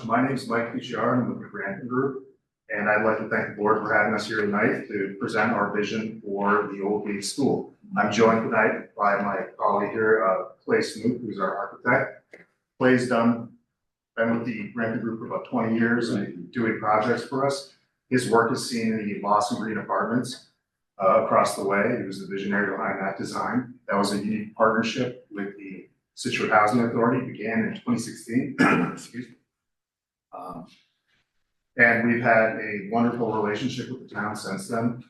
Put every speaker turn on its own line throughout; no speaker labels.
My name is Mike Pucciar. I'm with the Grantham Group, and I'd like to thank the board for having us here tonight to present our vision for the Old Gate School. I'm joined tonight by my colleague here, Clay Smoot, who's our architect. Clay's been with the Grantham Group for about 20 years and doing projects for us. His work is seen in the Boston Green Apartments across the way. He was the visionary behind that design. That was a unique partnership with the Scituate Housing Authority. It began in 2016. Excuse me. And we've had a wonderful relationship with the town since then.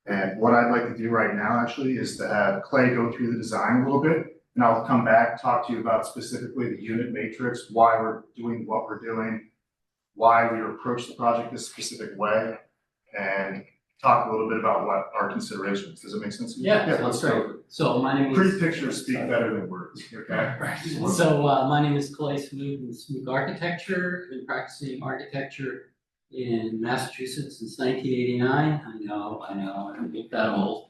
And what I'd like to do right now actually is to have Clay go through the design a little bit, and I'll come back, talk to you about specifically the unit matrix, why we're doing what we're doing, why we approach the project this specific way, and talk a little bit about what our considerations. Does it make sense?
Yeah, let's go. So my name is...
Pretty pictures speak better than words, okay?
Right. So my name is Clay Smoot with Smoot Architecture. Been practicing architecture in Massachusetts since 1989. I know, I don't get that old.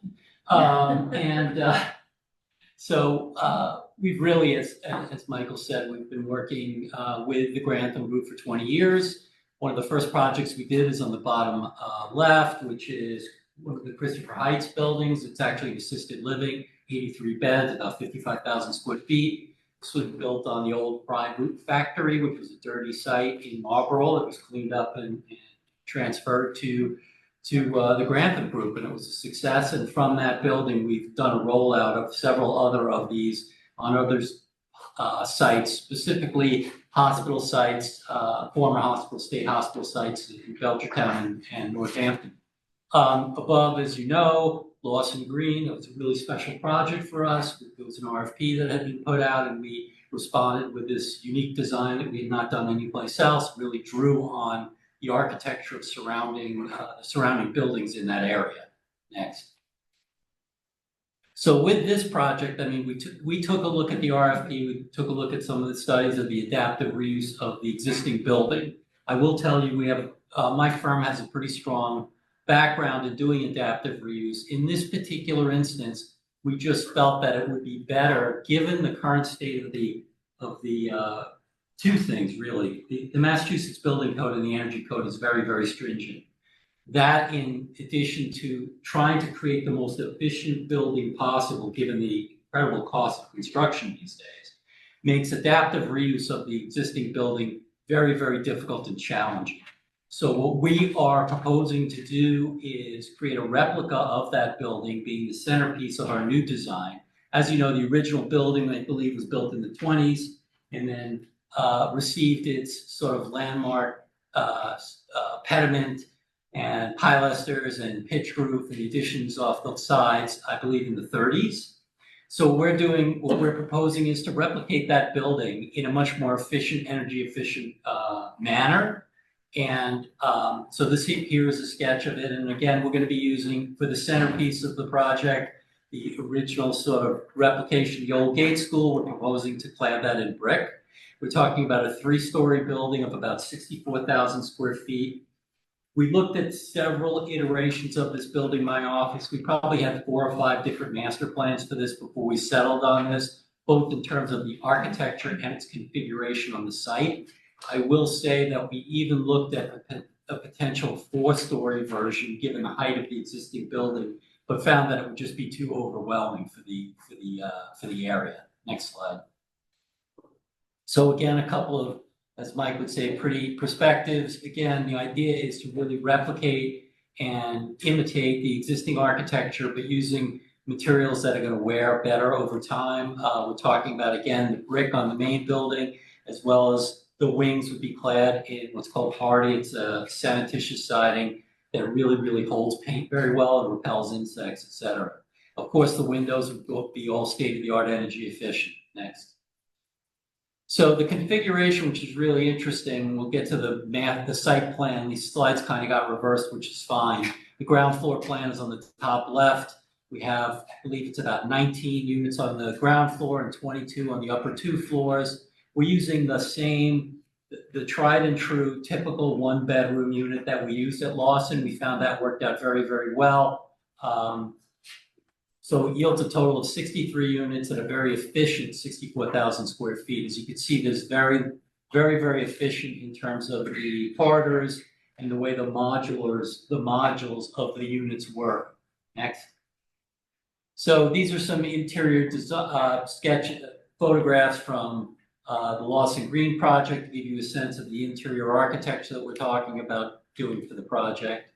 We've really, as Michael said, we've been working with the Grantham Group for 20 years. One of the first projects we did is on the bottom left, which is one of the Christopher Heights buildings. It's actually assisted living, 83 beds, about 55,000 square feet. This was built on the old Prime Root factory, which was a dirty site in Marlborough. It was cleaned up and transferred to the Grantham Group, and it was a success. And from that building, we've done a rollout of several other of these on other sites, specifically hospital sites, former hospital, state hospital sites in Belchertown and Northampton. Above, as you know, Lawson Green, it was a really special project for us. It was an RFP that had been put out, and we responded with this unique design that we had not done anyplace else, really drew on the architecture of surrounding buildings in that area. Next. So with this project, I mean, we took a look at the RFP, we took a look at some of the studies of the adaptive reuse of the existing building. I will tell you, we have, my firm has a pretty strong background in doing adaptive reuse. In this particular instance, we just felt that it would be better, given the current state of the two things really. The Massachusetts Building Code and the Energy Code is very, very stringent. That, in addition to trying to create the most efficient building possible, given the incredible cost of construction these days, makes adaptive reuse of the existing building very, very difficult and challenging. So what we are proposing to do is create a replica of that building, being the centerpiece of our new design. As you know, the original building, I believe, was built in the 20s and then received its sort of landmark pediment and pilasters and pitch roof and the additions off the sides, I believe, in the 30s. So what we're proposing is to replicate that building in a much more efficient, energy efficient manner. And so this here is a sketch of it. And again, we're going to be using, for the centerpiece of the project, the original sort of replication of the old Gate School. We're proposing to clad that in brick. We're talking about a 3-story building of about 64,000 square feet. We looked at several iterations of this building, my office. We probably had 4 or 5 different master plans for this before we settled on this, both in terms of the architecture and its configuration on the site. I will say that we even looked at a potential 4-story version, given the height of the existing building, but found that it would just be too overwhelming for the area. Next slide. So again, a couple of, as Mike would say, pretty perspectives. Again, the idea is to really replicate and imitate the existing architecture, but using materials that are going to wear better over time. We're talking about, again, the brick on the main building, as well as the wings would be clad in what's called hardy. It's a cementitious siding that really, really holds paint very well and repels insects, etc. Of course, the windows would be all state-of-the-art energy efficient. Next. So the configuration, which is really interesting, we'll get to the site plan. These slides kind of got reversed, which is fine. The ground floor plan is on the top left. We have, I believe it's about 19 units on the ground floor and 22 on the upper 2 floors. We're using the same, the tried and true typical 1-bedroom unit that we used at Lawson. We found that worked out very, very well. So it yields a total of 63 units at a very efficient 64,000 square feet. As you can see, there's very very, very efficient in terms of the corridors and the way the modules of the units work. Next. So these are some interior sketch photographs from the Lawson Green project to give you a sense of the interior architecture that we're talking about doing for the project.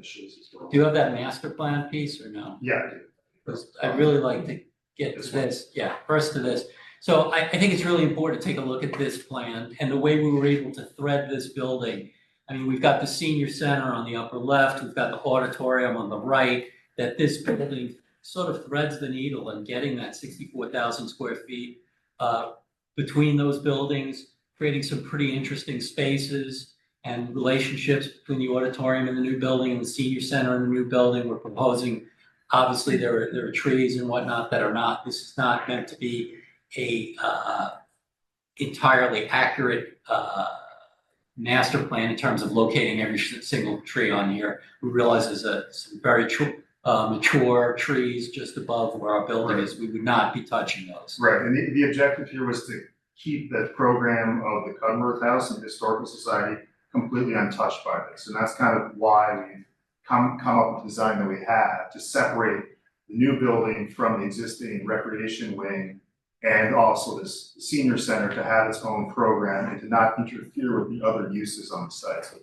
Do you have that master plan piece or no?
Yeah, I do.
Because I'd really like to get to this, yeah, first to this. So I think it's really important to take a look at this plan and the way we were able to thread this building. I mean, we've got the senior center on the upper left, we've got the auditorium on the right, that this building sort of threads the needle in getting that 64,000 square feet between those buildings, creating some pretty interesting spaces and relationships between the auditorium and the new building and the senior center and the new building. We're proposing, obviously there are trees and whatnot that are not, this is not meant to be a entirely accurate master plan in terms of locating every single tree on here. We realize there's some very mature trees just above where our building is. We would not be touching those.
Right, and the objective here was to keep the program of the Cudworth House and Historical Society completely untouched by this. And that's kind of why we've come up with the design that we have to separate the new building from the existing recreation wing and also this senior center to have its own program and to not interfere with the other uses on the site. So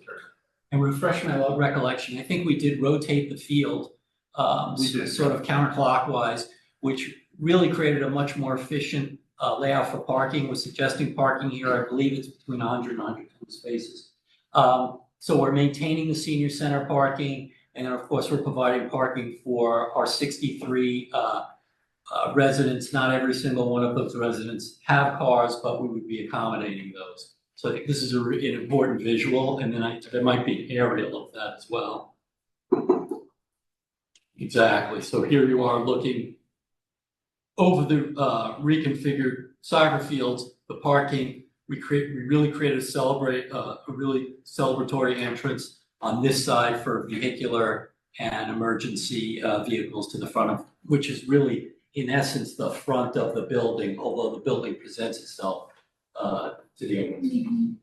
and refresh my recollection, I think we did rotate the field sort of counterclockwise, which really created a much more efficient layout for parking. We're suggesting parking here, I believe it's between 100 and 120 spaces. So we're maintaining the senior center parking, and then of course we're providing parking for our 63 residents. Not every single one of those residents have cars, but we would be accommodating those. So I think this is an important visual, and then there might be an aerial of that as well. Exactly. So here you are looking over the reconfigured soccer fields, the parking. We really created a really celebratory entrance on this side for vehicular and emergency vehicles to the front of, which is really, in essence, the front of the building, although the building presents itself to the audience.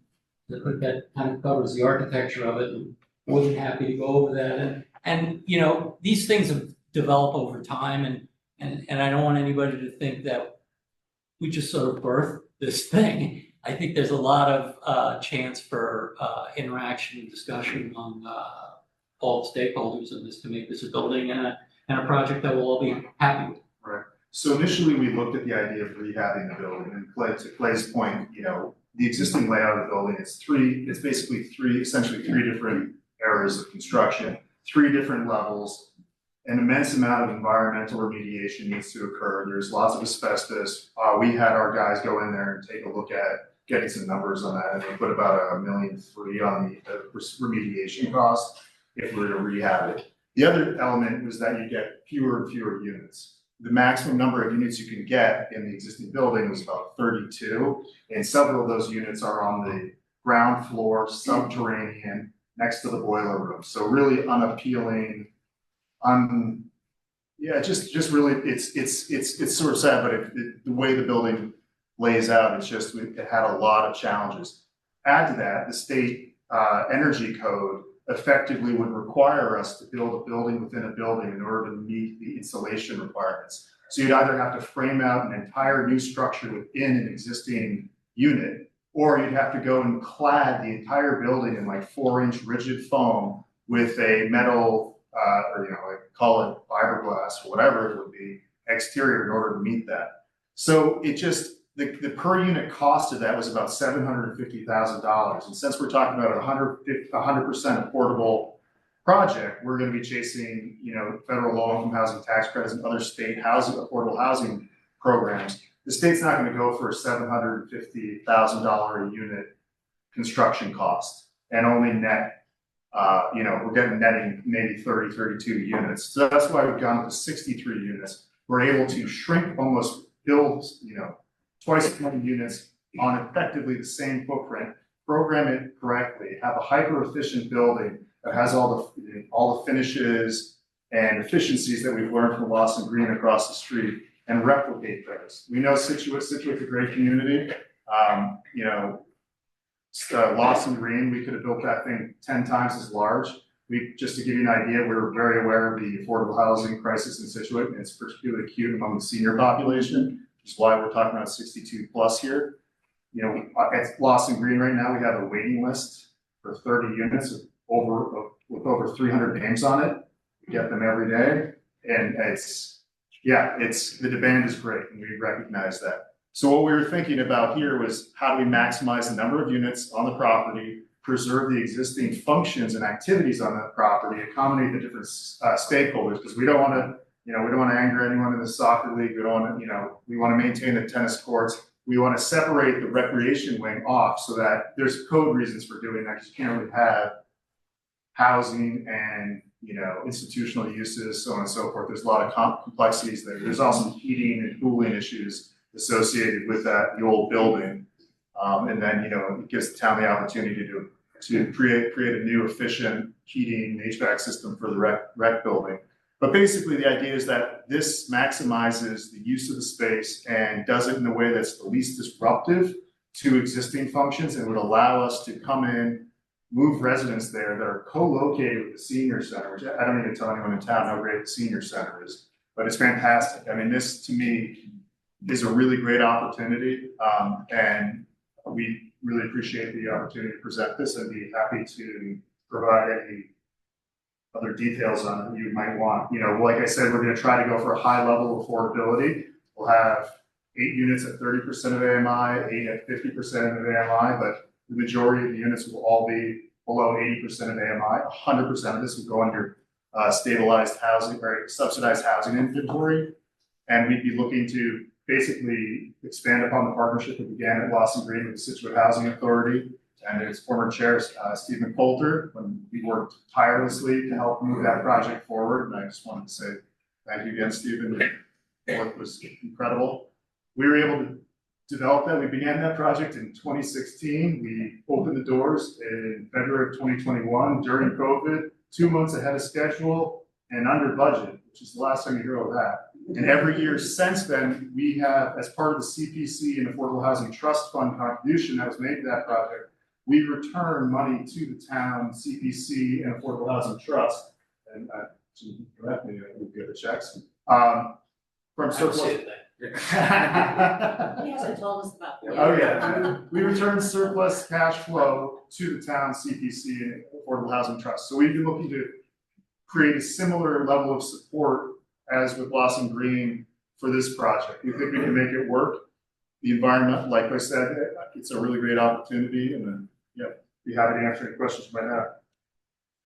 That kind of covers the architecture of it. And more than happy to go over that. And you know, these things have developed over time, and I don't want anybody to think that we just sort of birthed this thing. I think there's a lot of chance for interaction and discussion among all the stakeholders in this to make this a building and a project that we'll all be happy with.
Right. So initially we looked at the idea of rehabbing the building, and to Clay's point, you know, the existing layout of the building it's basically essentially three different eras of construction, three different levels. An immense amount of environmental remediation needs to occur. There's lots of asbestos. We had our guys go in there and take a look at getting some numbers on that, and we put about $1.3 million on the remediation cost if we were to rehab it. The other element was that you get fewer and fewer units. The maximum number of units you can get in the existing building was about 32, and several of those units are on the ground floor, subterranean, next to the boiler room. So really unappealing. Yeah, just really, it's sort of sad, but the way the building lays out, it had a lot of challenges. Add to that, the state energy code effectively would require us to build a building within a building in order to meet the insulation requirements. So you'd either have to frame out an entire new structure within an existing unit, or you'd have to go and clad the entire building in like 4-inch rigid foam with a metal, or like call it fiberglass or whatever it would be, exterior in order to meet that. So it just, the per unit cost of that was about $750,000. And since we're talking about a 100% affordable project, we're going to be chasing, federal low-income housing tax credits and other state affordable housing programs. The state's not going to go for a $750,000 a unit construction cost and only net, we're netting maybe 30, 32 units. So that's why we've gone up to 63 units. We're able to shrink, almost build, twice as many units on effectively the same footprint, program it correctly, have a hyper-efficient building that has all the finishes and efficiencies that we've learned from Lawson Green across the street, and replicate those. We know Scituate's a great community. You know, Lawson Green, we could have built that thing 10 times as large. Just to give you an idea, we were very aware of the affordable housing crisis in Scituate, and it's particularly acute among the senior population, which is why we're talking about 62 plus here. You know, at Lawson Green right now, we have a waiting list for 30 units with over 300 names on it. We get them every day, and the demand is great, and we recognize that. So what we were thinking about here was how do we maximize the number of units on the property, preserve the existing functions and activities on that property, accommodate the different stakeholders, because we don't want to anger anyone in the soccer league. We don't want to, we want to maintain the tennis courts. We want to separate the recreation wing off so that there's code reasons for doing that, because you can't really have housing and, institutional uses, so on and so forth. There's a lot of complexities there. There's also heating and cooling issues associated with the old building. And then, it gives the town the opportunity to create a new efficient heating HVAC system for the rec building. But basically the idea is that this maximizes the use of the space and does it in a way that's the least disruptive to existing functions, and would allow us to come in, move residents there that are co-located with the senior center, which I don't need to tell anyone in town how great the senior center is, but it's fantastic. I mean, this to me is a really great opportunity, and we really appreciate the opportunity to present this, and be happy to provide any other details on it you might want. Like I said, we're going to try to go for a high level of affordability. We'll have 8 units at 30% of AMI, 8 at 50% of AMI, but the majority of the units will all be below 80% of AMI. 100% of this will go under stabilized housing or subsidized housing inventory, and we'd be looking to basically expand upon the partnership that began at Lawson Green with the Scituate Housing Authority and its former chair, Stephen Coulter, when we worked tirelessly to help move that project forward. And I just wanted to say thank you again, Stephen. Your work was incredible. We were able to develop that. We began that project in 2016. We opened the doors in February of 2021 during COVID, 2 months ahead of schedule and under budget, which is the last time you hear of that. And every year since then, we have, as part of the CPC and Affordable Housing Trust Fund contribution that was made to that project, we return money to the town, CPC and Affordable Housing Trust, and correct me, I will give the checks, from surplus.
He hasn't told us about that.
Oh, yeah. We return surplus cash flow to the town, CPC and Affordable Housing Trust. So we've been looking to create a similar level of support as with Lawson Green for this project. We think we can make it work. The environment, like I said, it's a really great opportunity, and then, be happy to answer any questions you might have.